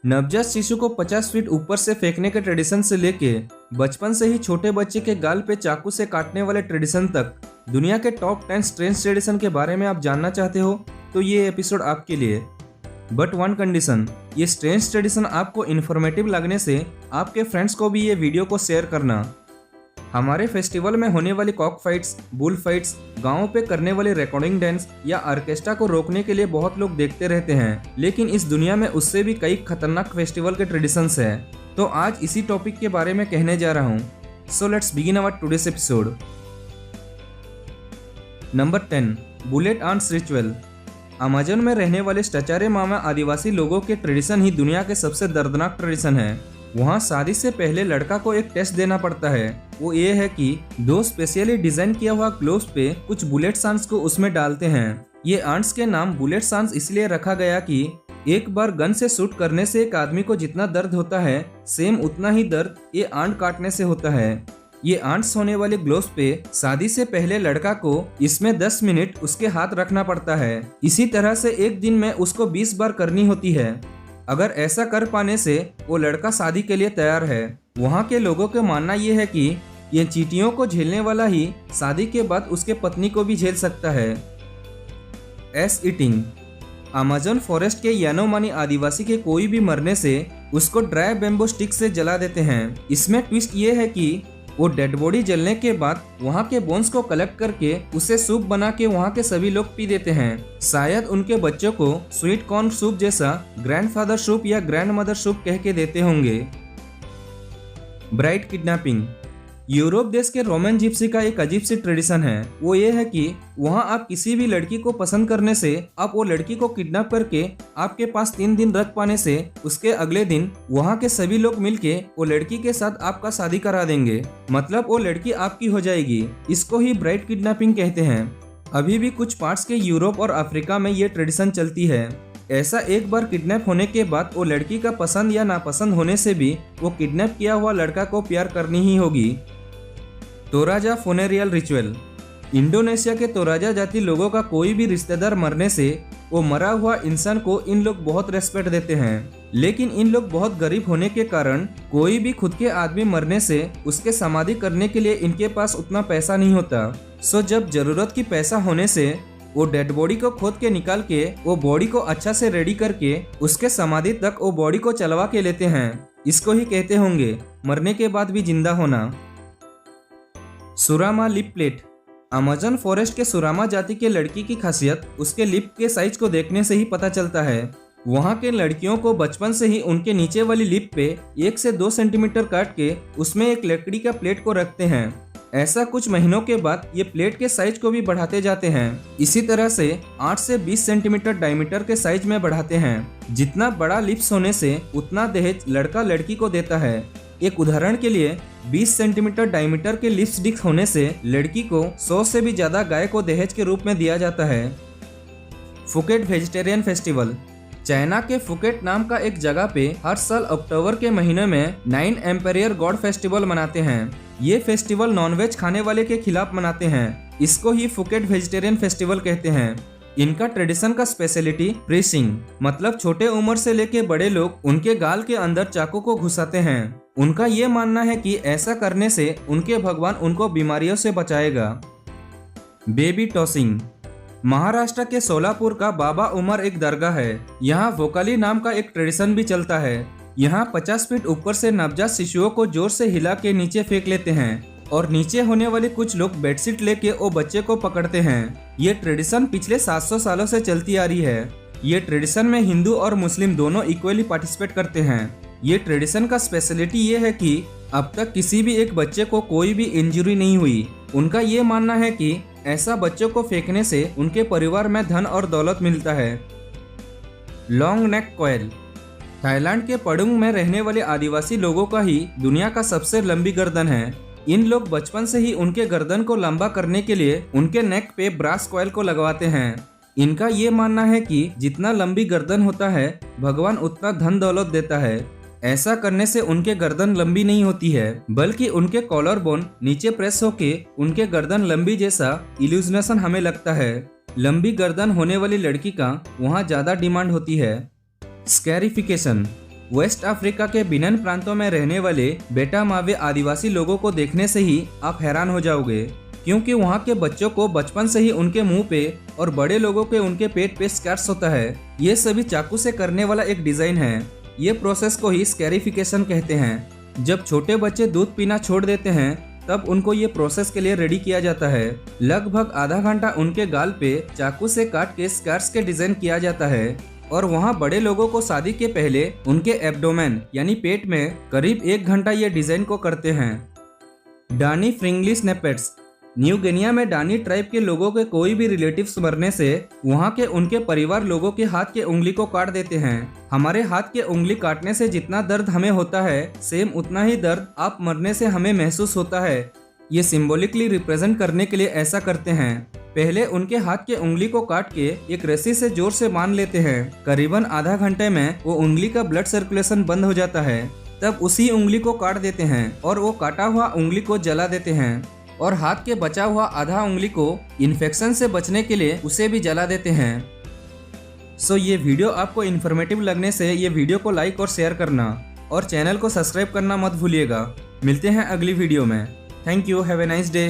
नवजात शिशु को 50 फीट ऊपर से फेंकने के ट्रेडिशन से लेके बचपन से ही छोटे बच्चे के गाल पे चाकू से काटने वाले ट्रेडिशन तक दुनिया के टॉप 10 स्ट्रेंज ट्रेडिशन के बारे में आप जानना चाहते हो तो ये एपिसोड आपके लिए। बट वन कंडीशन, ये स्ट्रेंज ट्रेडिशन आपको इन्फॉर्मेटिव लगने से आपके फ्रेंड्स को भी ये वीडियो को शेयर करना। हमारे फेस्टिवल में होने वाली कॉक फाइट्स, बुल फाइट्स, गांवों पे करने वाले रिकॉर्डिंग डांस या ऑर्केस्ट्रा को रोकने के लिए बहुत लोग देखते रहते हैं, लेकिन इस दुनिया में उससे भी कई खतरनाक फेस्टिवल के ट्रेडिशंस हैं। तो आज इसी टॉपिक के बारे में कहने जा रहा हूँ। So let's begin our today's episode. Number 10, bullet ants ritual. Amazon में रहने वाले स्टाचारे मामा आदिवासी लोगों के ट्रेडिशन ही दुनिया के सबसे दर्दनाक ट्रेडिशन है। वहाँ शादी से पहले लड़का को एक टेस्ट देना पड़ता है। वो ये है कि दो स्पेशली डिजाइन किया हुआ ग्लोव्स पे कुछ बुलेट आंट्स को उसमें डालते हैं। ये आंट्स के नाम बुलेट आंट्स इसलिए रखा गया कि एक बार गन से शूट करने से एक आदमी को जितना दर्द होता है, सेम उतना ही दर्द ये आंट काटने से होता है। ये आंट्स होने वाले ग्लोव्स पे शादी से पहले लड़का को इसमें 10 मिनट उसके हाथ रखना पड़ता है। इसी तरह से एक दिन में उसको 20 बार करनी होती है। अगर ऐसा कर पाने से वो लड़का शादी के लिए तैयार है। वहाँ के लोगों का मानना ये है कि ये चींटियों को झेलने वाला ही शादी के बाद उसके पत्नी को भी झेल सकता है। S eating. अमेज़न फॉरेस्ट के यानोमानी आदिवासी के कोई भी मरने से उसको ड्राई बेम्बो स्टिक से जला देते हैं। इसमें ट्विस्ट ये है कि वो डेड बॉडी जलने के बाद वहाँ के बोन्स को कलेक्ट करके उसे सूप बना के वहाँ के सभी लोग पी देते हैं। शायद उनके बच्चों को स्वीट कॉर्न सूप जैसा ग्रैंडफादर सूप या ग्रैंडमदर सूप कह के देते होंगे। Bride kidnapping. यूरोप देश के रोमन जिप्सी का एक अजीब सी ट्रेडिशन है। वो ये है कि वहाँ आप किसी भी लड़की को पसंद करने से आप वो लड़की को किडनैप करके आपके पास 3 दिन रख पाने से उसके अगले दिन वहाँ के सभी लोग मिलके वो लड़की के साथ आपका शादी करा देंगे। मतलब वो लड़की आपकी हो जाएगी। इसको ही ब्राइड किडनैपिंग कहते हैं। अभी भी कुछ पार्ट्स के यूरोप और अफ्रीका में ये ट्रेडिशन चलती है। ऐसा एक बार किडनैप होने के बाद वो लड़की का पसंद या नापसंद होने से भी वो किडनैप किया हुआ लड़का को प्यार करनी ही होगी। Toraja फुनेरियल ritual. इंडोनेशिया के तोराजा जाति लोगों का कोई भी रिश्तेदार मरने से वो मरा हुआ इंसान को इन लोग बहुत रेस्पेक्ट देते हैं, लेकिन इन लोग बहुत गरीब होने के कारण कोई भी खुद के आदमी मरने से उसके समाधि करने के लिए इनके पास उतना पैसा नहीं होता। सो जब जरूरत की पैसा होने से वो डेड बॉडी को खोद के निकाल के वो बॉडी को अच्छा से रेडी करके उसके समाधि तक वो बॉडी को चलवा के लेते हैं। इसको ही कहते होंगे मरने के बाद भी जिंदा होना। सुरामा लिप प्लेट। अमेज़न फॉरेस्ट के सुरामा जाति के लड़की की खासियत उसके लिप के साइज को देखने से ही पता चलता है। वहाँ के लड़कियों को बचपन से ही उनके नीचे वाली लिप पे 1 से 2 सेंटीमीटर काट के उसमें एक लकड़ी का प्लेट को रखते हैं। ऐसा कुछ महीनों के बाद ये प्लेट के साइज को भी बढ़ाते जाते हैं। इसी तरह से 8 से 20 सेंटीमीटर डायमीटर के साइज में बढ़ाते हैं। जितना बड़ा लिप्स होने से उतना दहेज लड़का लड़की को देता है। एक उदाहरण के लिए 20 सेंटीमीटर डायमीटर के लिपस्टिक होने से लड़की को 100 से भी ज्यादा गाय को दहेज के रूप में दिया जाता है। Phuket vegetarian festival. चाइना के फुकेट नाम का एक जगह पे हर साल अक्टूबर के महीने में 9 एम्पेयर गॉड फेस्टिवल मनाते हैं। ये फेस्टिवल नॉनवेज खाने वाले के खिलाफ मनाते हैं। इसको ही फुकेट वेजिटेरियन फेस्टिवल कहते हैं। इनका ट्रेडिशन का स्पेशलिटी प्रीसिंग, मतलब छोटे उम्र से लेके बड़े लोग उनके गाल के अंदर चाकू को घुसाते हैं। उनका ये मानना है कि ऐसा करने से उनके भगवान उनको बीमारियों से बचाएगा। Baby tossing. महाराष्ट्र के सोलापुर का बाबा उमर एक दरगाह है। यहाँ वोकाली नाम का एक ट्रेडिशन भी चलता है। यहाँ 50 फीट ऊपर से नवजात शिशुओं को जोर से हिला के नीचे फेंक लेते हैं और नीचे होने वाले कुछ लोग बेडशीट लेके वो बच्चे को पकड़ते हैं। ये ट्रेडिशन पिछले 700 सालों से चलती आ रही है। ये ट्रेडिशन में हिंदू और मुस्लिम दोनों इक्वली पार्टिसिपेट करते हैं। ये ट्रेडिशन का स्पेशलिटी ये है कि अब तक किसी भी एक बच्चे को कोई भी इंजरी नहीं हुई। उनका ये मानना है कि ऐसा बच्चों को फेंकने से उनके परिवार में धन और दौलत मिलता है। लॉन्ग नेक कोयल। थाईलैंड के पडुंग में रहने वाले आदिवासी लोगों का ही दुनिया का सबसे लंबी गर्दन है। इन लोग बचपन से ही उनके गर्दन को लंबा करने के लिए उनके नेक पे ब्रास कॉइल को लगवाते हैं। इनका ये मानना है कि जितना लंबी गर्दन होता है भगवान उतना धन दौलत देता है। ऐसा करने से उनके गर्दन लंबी नहीं होती है, बल्कि उनके कॉलर बोन नीचे प्रेस होके उनके गर्दन लंबी जैसा इल्यूजनेशन हमें लगता है। लंबी गर्दन होने वाली लड़की का वहाँ ज्यादा डिमांड होती है। स्कैरिफिकेशन। वेस्ट अफ्रीका के बिनन प्रांतों में रहने वाले बेटा मावे आदिवासी लोगों को देखने से ही आप हैरान हो जाओगे, क्योंकि वहाँ के बच्चों को बचपन से ही उनके मुंह पे और बड़े लोगों के उनके पेट पे स्कैर्स होता है। ये सभी चाकू से करने वाला एक डिजाइन है। ये प्रोसेस को ही स्कैरिफिकेशन कहते हैं। जब छोटे बच्चे दूध पीना छोड़ देते हैं तब उनको ये प्रोसेस के लिए रेडी किया जाता है। लगभग आधा घंटा उनके गाल पे चाकू से काट के स्कैर्स के डिजाइन किया जाता है और वहाँ बड़े लोगों को शादी के पहले उनके एब्डोमेन यानी पेट में करीब 1 घंटा ये डिजाइन को करते हैं। डानी फ्रिंगली स्नैपेट्स। न्यू गिनिया में डानी ट्राइब के लोगों के कोई भी रिलेटिव्स मरने से वहाँ के उनके परिवार लोगों के हाथ के उंगली को काट देते हैं। हमारे हाथ के उंगली काटने से जितना दर्द हमें होता है सेम उतना ही दर्द आप मरने से हमें महसूस होता है। ये सिंबॉलिकली रिप्रेजेंट करने के लिए ऐसा करते हैं। पहले उनके हाथ के उंगली को काट के एक रस्सी से जोर से बांध लेते हैं। करीबन आधा घंटे में वो उंगली का ब्लड सर्कुलेशन बंद हो जाता है। तब उसी उंगली को काट देते हैं और वो काटा हुआ उंगली को जला देते हैं और हाथ के बचा हुआ आधा उंगली को इन्फेक्शन से बचने के लिए उसे भी जला देते हैं। सो ये वीडियो आपको इन्फॉर्मेटिव लगने से ये वीडियो को लाइक और शेयर करना और चैनल को सब्सक्राइब करना मत भूलिएगा। मिलते हैं अगली वीडियो में। Thank you. Have a nice day.